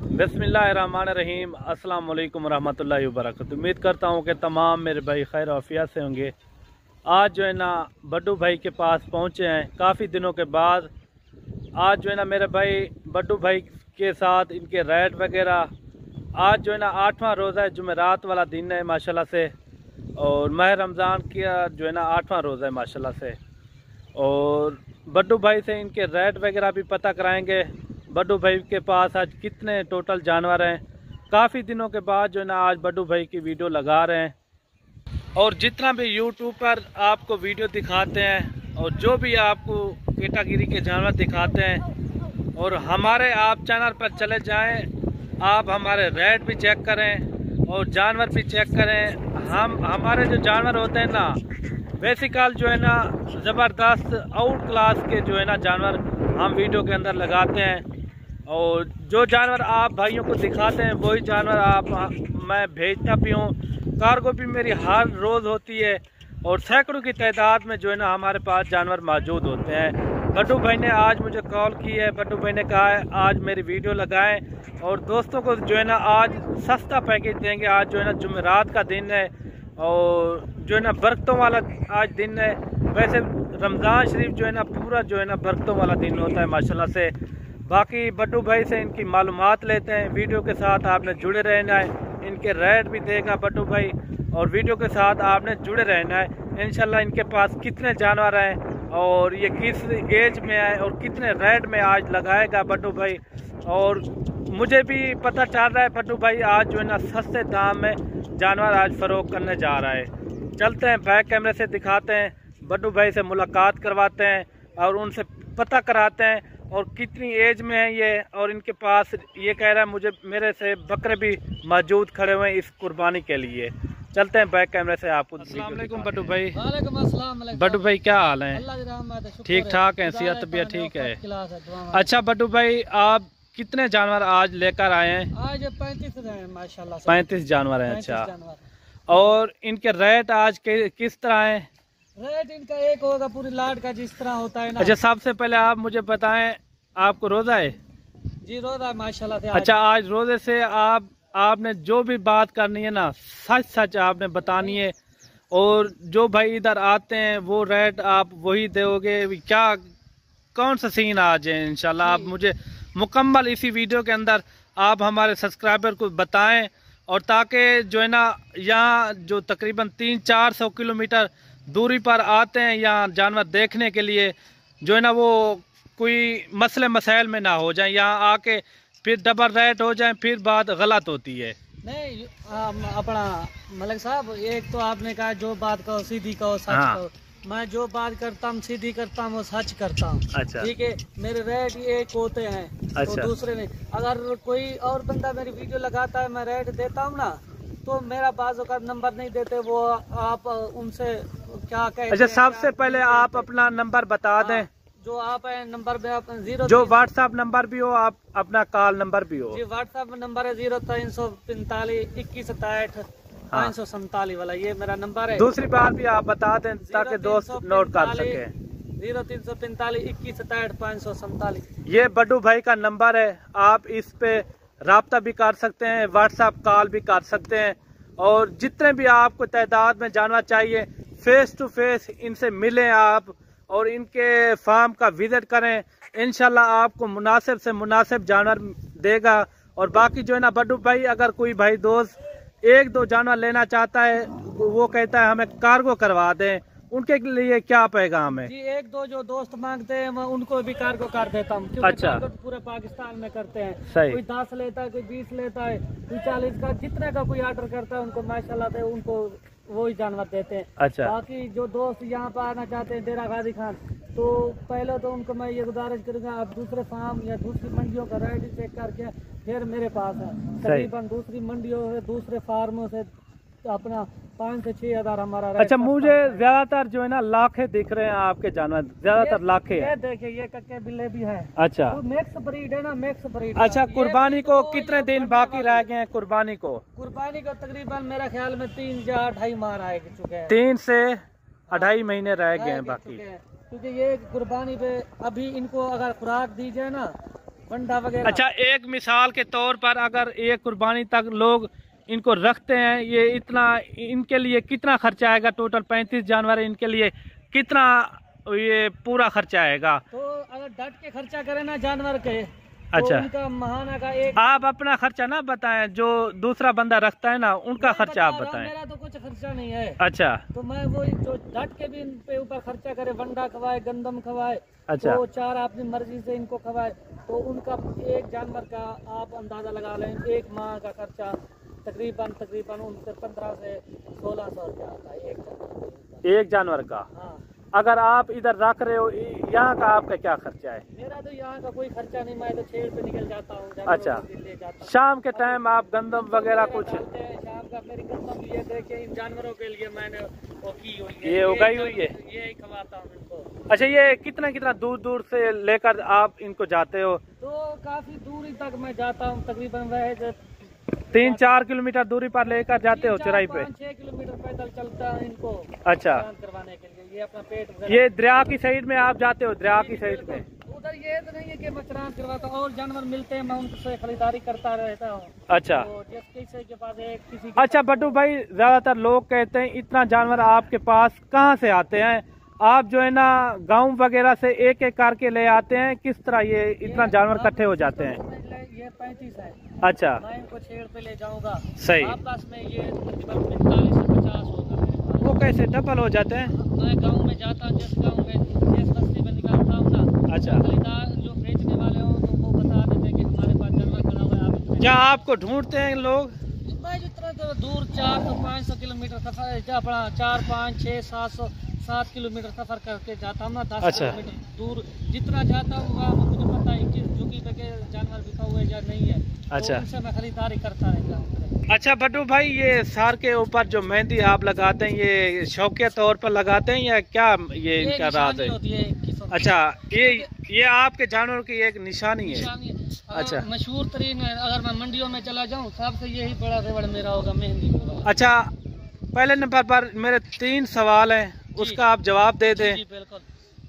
बिस्मिल्लाहिर्रहमानिर्रहीम। अस्सलाम वालेकुम रहमतुल्लाहि व बरकातुहू। उम्मीद करता हूँ कि तमाम मेरे भाई खैर आफियत से होंगे। आज जो है ना बड्डू भाई के पास पहुँचे हैं काफ़ी दिनों के बाद। आज जो है ना मेरे भाई बड्डू भाई के साथ इनके रेड वगैरह। आज जो है ना 8वां रोज़ा है, जुमेरात वाला दिन है माशाल्लाह से, और माह रमज़ान का जो है ना 8वां रोज़ा है माशाल्लाह से। और बड्डू भाई से इनके रेट वगैरह भी पता कराएंगे। बड्डू भाई के पास आज कितने टोटल जानवर हैं। काफ़ी दिनों के बाद जो है ना आज बड्डू भाई की वीडियो लगा रहे हैं। और जितना भी यूट्यूब पर आपको वीडियो दिखाते हैं और जो भी आपको कैटेगरी के जानवर दिखाते हैं, और हमारे आप चैनल पर चले जाएं, आप हमारे रेट भी चेक करें और जानवर भी चेक करें। हमारे जो जानवर होते हैं ना बेसिकल जो है ना ज़बरदस्त आउट क्लास के जो है ना जानवर हम वीडियो के अंदर लगाते हैं। और जो जानवर आप भाइयों को दिखाते हैं वही जानवर मैं भेजता भी हूँ। कार्गो भी मेरी हर रोज़ होती है और सैकड़ों की तादाद में जो है ना हमारे पास जानवर मौजूद होते हैं। बड्डू भाई ने आज मुझे कॉल की है। बड्डू भाई ने कहा है आज मेरी वीडियो लगाएं और दोस्तों को जो है ना आज सस्ता पैकेज देंगे। आज जो है ना जुमेरात का दिन है और जो है ना बरकतों वाला आज दिन है। वैसे रमज़ान शरीफ जो है ना पूरा जो है ना बरकतों वाला दिन होता है माशाल्लाह से। बाकी बड्डू भाई से इनकी मालूमात लेते हैं। वीडियो के साथ आपने जुड़े रहना है। इनके रेट भी देगा बड्डू भाई और वीडियो के साथ आपने जुड़े रहना है। इंशाल्लाह इनके पास कितने जानवर हैं और ये किस एज में है और कितने रेट में आज लगाएगा बड्डू भाई। और मुझे भी पता चल रहा है बड्डू भाई आज जो है ना सस्ते दाम में जानवर आज फ़रोख्त करने जा रहा है। चलते हैं बैक कैमरे से दिखाते हैं, बड्डू भाई से मुलाकात करवाते हैं और उनसे पता कराते हैं और कितनी एज में है ये। और इनके पास ये कह रहा है मुझे मेरे से बकरे भी मौजूद खड़े हुए हैं इस कुर्बानी के लिए। चलते हैं बैक कैमरे से आपको। अस्सलाम वालेकुम बड्डू भाई। वालेकुम अस्सलाम। बड्डू भाई क्या हाल है? ठीक ठाक है, सेहत तबीयत ठीक है? अच्छा बड्डू भाई आप कितने जानवर आज लेकर आए हैं? आज 35 हैं माशाल्लाह। 35 जानवर हैं। अच्छा, और इनके रेट आज किस तरह हैं? रेट इनका एक होगा पूरी लाट का जिस तरह होता है ना। अच्छा, सबसे पहले आप मुझे बताएं आपको रोज़ा है? जी रोज़ा है माशाल्लाह से। अच्छा, आज रोज़े से आपने जो भी बात करनी है ना सच सच आपने बतानी है। और जो भाई इधर आते हैं वो रेट आप वही दोगे क्या? कौन सा सीन आज है? इंशाल्लाह आप मुझे मुकम्मल इसी वीडियो के अंदर आप हमारे सब्सक्राइबर को बताएं। और ताकि जो है ना यहाँ जो तकरीबन 300-400 किलोमीटर दूरी पर आते हैं यहाँ जानवर देखने के लिए, जो है ना वो कोई मसले मसाइल में ना हो जाए, यहाँ आके फिर डबल रेट हो जाए, फिर बात गलत होती है। नहीं अपना मलिक साहब, एक तो आपने कहा जो बात कहो सीधी कहो सच कहो। मैं जो बात करता हूँ सीधी करता हूँ, सच करता हूँ। अच्छा, ठीक है, मेरे रेट एक होते हैं। अच्छा। तो दूसरे नहीं। अगर कोई और बंदा मेरी वीडियो लगाता है मैं रेट देता हूँ ना, तो मेरा बाजू का नंबर नहीं देते वो। आप उनसे क्या कहते हैं? अच्छा, सबसे पहले आप अपना नंबर बता दें। जो आप नंबर पे 0 जो व्हाट्सएप नंबर भी हो, आप अपना कॉल नंबर भी हो। जी व्हाट्सएप नंबर है 0345 2167 547 वाला, ये मेरा नंबर है। दूसरी बात भी आप बता दें ताकि दोस्त नोट कर सके। 0345 2167 547 ये बड्डू भाई का नंबर है। आप इस पे राब्ता भी कर सकते हैं, व्हाट्सएप कॉल भी कर सकते हैं। और जितने भी आपको तादाद में जानवर चाहिए फेस टू फेस इनसे मिलें आप और इनके फार्म का विजिट करें। इंशाल्लाह आपको मुनासिब से मुनासिब जानवर देगा। और बाकी जो है ना बड्डू भाई, अगर कोई भाई दोस्त 1-2 जानवर लेना चाहता है, वो कहता है हमें कार्गो करवा दें, उनके लिए क्या पैगाम है? जी 1-2 जो दोस्त मांगते हैं मैं उनको भी कार्गो कर देता हूँ। अच्छा, पूरे पाकिस्तान में करते हैं। सही। कोई 10 लेता है, कोई 20 लेता है, कोई 40 का, जितने का कोई ऑर्डर करता है उनको माशाल्लाह से उनको वही जानवर देते हैं। अच्छा। बाकी जो दोस्त यहाँ पर आना चाहते हैं डेरा गाजी खान, तो पहले तो उनको मैं ये गुजारिश करूँगा आप दूसरे फार्म या दूसरी मंडियों का रेट चेक करके फिर मेरे पास है। तकरीबन दूसरी मंडियों से दूसरे फार्मों से अपना 5 से 6 हज़ार हमारा। अच्छा, मुझे ज्यादातर जो है ना लाखे दिख रहे हैं आपके जानवर, ज्यादातर लाखे ये है। देखिए ये कक्के बिल्ले भी है। अच्छा, तो मिक्स ब्रीड है ना, मिक्स ब्रीड। अच्छा, कुर्बानी को कितने दिन बाकी रह गए हैं? कुर्बानी को तकरीबन मेरा ख्याल में 3 या 2.5 माह रह चुके हैं। 3 से 2.5 महीने रह गए हैं बाकी। क्योंकि ये कुर्बानी पे अभी इनको अगर खुराक दी जाए ना बंडा वगैरह। अच्छा, एक मिसाल के तौर पर अगर एक कुर्बानी तक लोग इनको रखते हैं, ये इतना इनके लिए कितना खर्चा आएगा? टोटल 35 जानवर है, इनके लिए कितना ये पूरा खर्चा आएगा? तो अगर डट के खर्चा करें ना जानवर के, अच्छा, तो उनका महाना का एक, आप अपना खर्चा ना बताएं, जो दूसरा बंदा रखता है ना उनका खर्चा आप बताएं। मेरा तो कुछ खर्चा नहीं है। अच्छा, तो मैं वो जो डट के भी इन पे ऊपर खर्चा करे, बंडा खवाए, गंदम खवाए, अच्छा, तो चार अपनी मर्जी से इनको खवाए, तो उनका एक जानवर का आप अंदाजा लगा लें, एक माह का खर्चा तकरीबन उनसे 15 से 1600 रुपया आता है एक जानवर का। हाँ। अगर आप इधर रख रहे हो, यहाँ का आपका क्या खर्चा है? मेरा तो यहाँ का कोई खर्चा नहीं, मैं तो छेड़ पे निकल जाता हूँ। अच्छा, ले जाता हूँ। शाम के टाइम आप गंदम वगैरह कुछ? शाम का मेरी गंदम ये देखिए, इन जानवरों के लिए मैंने वो की हुई है, ये उगाई हुई है, ये खवाता हूँ इनको। अच्छा, ये कितना दूर दूर से लेकर आप इनको जाते हो? तो काफी दूरी तक मैं जाता हूँ, तकरीबन वह 3-4 किलोमीटर दूरी पर लेकर जाते हो चराई पे? 5-6 किलोमीटर पैदल चलता है इनको अच्छा, करवाने के लिए। ये अपना पेट, ये दरिया की साइड में आप जाते हो? दरिया की साइड में उधर ये तो नहीं है कि मैं चरान करवाता हूँ, और जानवर मिलते हैं मैं उनसे खरीदारी करता रहता हूँ। अच्छा, तो किसी के पास एक किसी अच्छा बट्टू भाई, ज्यादातर लोग कहते हैं इतना जानवर आपके पास कहाँ से आते हैं? आप जो है ना गांव वगैरह से एक एक करके ले आते हैं, किस तरह ये इतना जानवर इकट्ठे हो जाते हैं? ये 35 है। अच्छा, मैं इनको छेड़ पे ले जाऊंगा, सही। आपस में ये तकरीबन 45 से 50 होगा। वो कैसे डबल हो जाते हैं? मैं गांव में जाता हूँ, जिस गांव में जिस बस्ती में निकालता हूँ ना, अच्छा, खरीदार जो बेचने वाले हो तो वो बता देते हैं कि हमारे पास जानवर खड़ा हुआ है, आप इसमें। क्या आपको ढूंढते हैं लोग? मैं जितना तो दूर 400-500 किलोमीटर सफर, अपना 4, 5, 6, 7 किलोमीटर सफर करके जाता हूँ ना, 10 अच्छा, किलोमीटर दूर जितना जाता हूँ वहाँ मुझे पता है किस झुकी पे के जानवर बिका हुआ है या नहीं है। अच्छा, तो उनसे मैं खरीदारी करता रहता हूँ। अच्छा बट्टू भाई, ये सार के ऊपर जो मेहंदी आप लगाते हैं, ये शौकिया तौर पर लगाते हैं या क्या ये इनका राज है? अच्छा, ये आपके जानवरों की एक निशानी है। अच्छा, मशहूर तरीन है। अगर मैं मंडियों में चला जाऊँ सबसे यही बड़ा रेवड़ मेरा होगा, मेहंदी होगा। अच्छा, पहले नंबर पर मेरे 3 सवाल हैं, उसका आप जवाब दे दें। जी बिल्कुल।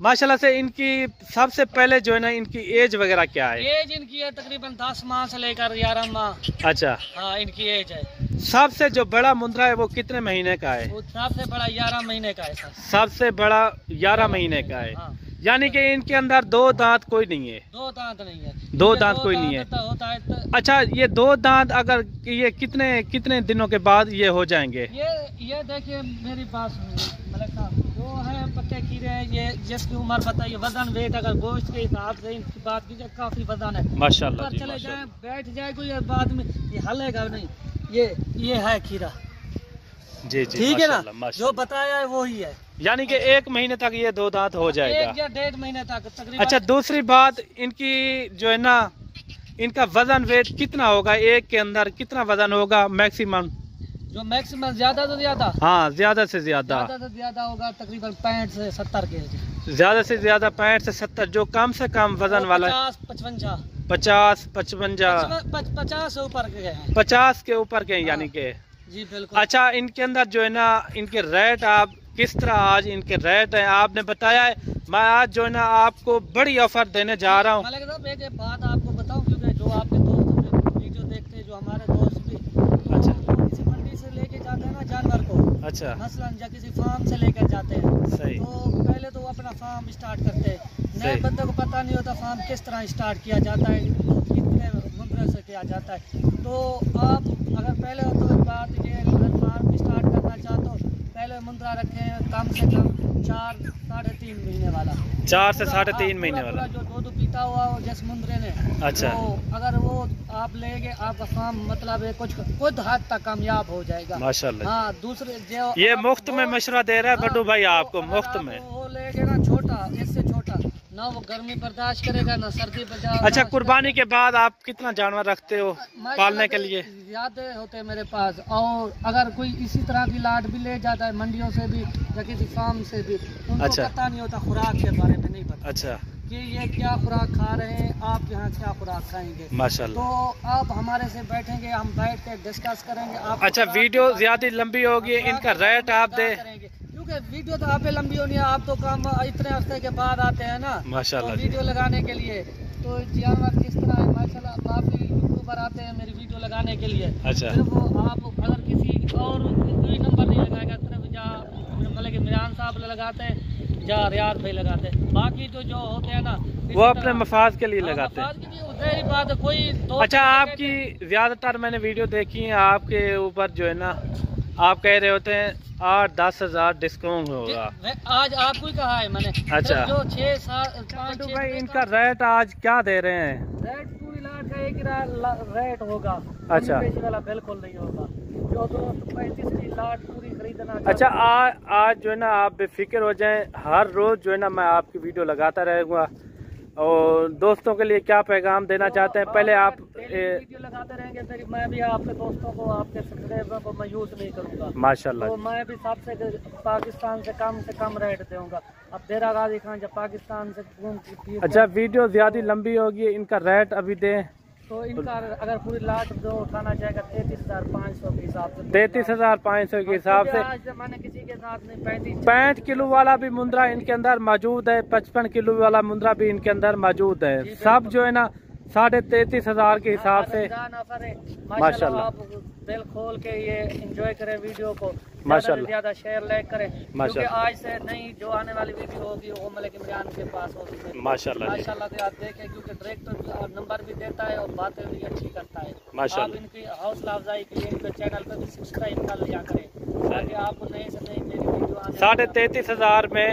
माशाल्लाह से इनकी सबसे पहले जो है ना, इनकी एज वगैरह क्या है? एज इनकी है तकरीबन 10 माह से लेकर 11 माह। अच्छा, हाँ, इनकी एज है। सबसे जो बड़ा मुंद्रा है वो कितने महीने का है? वो सबसे बड़ा 11 महीने का है सर। सबसे बड़ा 11 महीने का है। हाँ। यानी कि इनके अंदर 2 दांत कोई नहीं है? 2 दांत नहीं है। 2 दांत कोई नहीं है। होता है तो अच्छा, ये 2 दांत अगर ये कितने दिनों के बाद ये हो जाएंगे? ये देखिए मेरी बात सुनिए मलिक साहब, जो है पक्के खीरे हैं, ये जिसकी उम्र बताइए, वजन वेट अगर गोश्त के हिसाब से इनकी बात कीजिए, काफी वजन है माशाल्लाह जी, चले जाए बैठ जाए कोई बाद में ये हलेगा नहीं। ये है खीरा। जी, ठीक है ना, जो बताया है वही है। यानी कि 1 महीने तक ये 2 दांत हो जाएगा? 1 या 1.5 महीने तक तकरीबन। अच्छा, दूसरी बात, इनकी जो है ना, इनका वजन वेट कितना होगा? एक के अंदर कितना वजन होगा मैक्सिमम? जो मैक्सिमम ज्यादा से ज्यादा, हाँ, ज्यादा से ज्यादा होगा तकरीबन 65 से 70 kg। ज्यादा से ज्यादा 65 से 70। जो कम से कम वजन वाला 50-55 50 से ऊपर के हैं। 50 के ऊपर के, यानी के। जी बिल्कुल। अच्छा, इनके अंदर जो है ना, इनके रेट आप किस तरह आज इनके रेट हैं आपने बताया है? मैं आज जो है ना आपको बड़ी ऑफर देने जा रहा हूँ। एक बात आपको बताऊं, क्योंकि जो आपके दोस्त वीडियो देखते हैं, जो हमारे दोस्त भी, अच्छा, किसी मंडी से लेके जाते हैं ना जानवर को, अच्छा, मसलन या किसी फार्म से लेकर जाते हैं, सही। तो पहले तो वो अपना फार्म स्टार्ट करते हैं। नए बंदे को पता नहीं होता फार्म किस तरह स्टार्ट किया जाता है, कितने मुद्रे से किया जाता है। तो आप अगर पहले तो बात ये, अगर फार्म स्टार्ट करना चाहते हो, पहले मुद्रा रखें कम से कम 4-3.5 महीने वाला। 4 से 3.5 महीने वाला जो दूध पीता हुआ हो जिस मुंद्रे ने। अच्छा, तो अगर वो आप लेंगे, आपका फार्म मतलब है कुछ हद तक कामयाब हो जाएगा माशाल्लाह। हाँ, दूसरे जो ये मुफ्त में मशवरा दे रहा है बड्डू भाई आपको, मुफ्त में। वो लेंगे ना छोटा, इससे छोटा ना, वो गर्मी बर्दाश्त करेगा ना सर्दी बर्दाश्त। अच्छा, कुर्बानी के बाद आप कितना जानवर रखते हो पालने के लिए? ज्यादा होते हैं मेरे पास, और अगर कोई इसी तरह की लाट भी ले जाता है मंडियों से भी या किसी फार्म से भी, उनको अच्छा, पता नहीं होता, खुराक के बारे में नहीं पता। अच्छा, कि ये क्या खुराक खा रहे हैं, आप यहाँ क्या खुराक खाएंगे माशाल्लाह। तो आप हमारे से बैठेंगे, हम बैठ के डिस्कस करेंगे। आप अच्छा, वीडियो ज्यादा लंबी होगी, इनका रेट आप दे, क्योंकि वीडियो तो आप लंबी होनी है, आप तो काम इतने हफ्ते के बाद आते हैं ना माशाल्लाह, तो वीडियो लगाने के लिए। तो जानवर किस तरह माशाल्लाह काफी यूट्यूबर आते हैं मेरी वीडियो लगाने के लिए। अच्छा। सिर्फ आप अगर किसी और कोई नंबर नहीं लगाएगा, सिर्फ जहाँ मतलब कि मिरान साहब लगाते हैं, जहाँ रियाज भाई लगाते हैं, बाकी जो होते हैं ना वो अपने मफाज के लिए लगाते हैं। बात कोई अच्छा, आपकी ज्यादातर मैंने वीडियो देखी है, आपके ऊपर जो है ना आप कह रहे होते हैं 8-10 हज़ार डिस्काउंट होगा। आज आपको ही कहा है मैंने। अच्छा, जो 6-7 भाई इनका रेट आज क्या दे रहे हैं? रेट पूरी लाट का एक ही रेट होगा। अच्छा, वाला बिल्कुल नहीं होगा। जो दोस्त 35 की लाट पूरी खरीदना। अच्छा, आज जो है ना आप बेफिक्र हो जाएं, हर रोज जो है ना मैं आपकी वीडियो लगाता रहूँगा। और दोस्तों के लिए क्या पैगाम देना चाहते हैं? पहले आप वीडियो लगाते रहेंगे, फिर मैं भी आपके दोस्तों को, आपके सब्सक्राइबर को मैं यूज नहीं करूँगा माशाल्लाह। तो मैं भी सबसे पाकिस्तान से कम रेट दूंगा। अब देरा गाजी खान जब पाकिस्तान से। अच्छा, वीडियो ज्यादा लंबी होगी, इनका रेट अभी दें तो इनका अगर पूरी लाट जो उठाना चाहेगा 33,500 के हिसाब से। 33,500 के हिसाब से। आज मैंने किसी के साथ नहीं 65 किलो वाला भी मुंद्रा इनके अंदर मौजूद है, 55 किलो वाला मुंद्रा भी इनके अंदर मौजूद है। सब जो है ना 33,500 के हिसाब से। माशाल्लाह, आप दिल खोल के ये एंजॉय करें वीडियो को, माशाल्लाह ज्यादा शेयर लाइक करें, क्योंकि माशाल्लाह आज से नहीं जो आने वाली वीडियो होगी वो मलिक इमरान के पास होगी। माशाल्लाह माशाल्लाह से आप देखें, क्योंकि डायरेक्टर नंबर भी देता है और बातें भी अच्छी करता है। माशाल्लाह। आप इनकी हौसला अफजाई के लिए इनके चैनल पर भी सब्सक्राइब कर लिया करें, ताकि आपको नए से नई मेरी वीडियो 33,500 में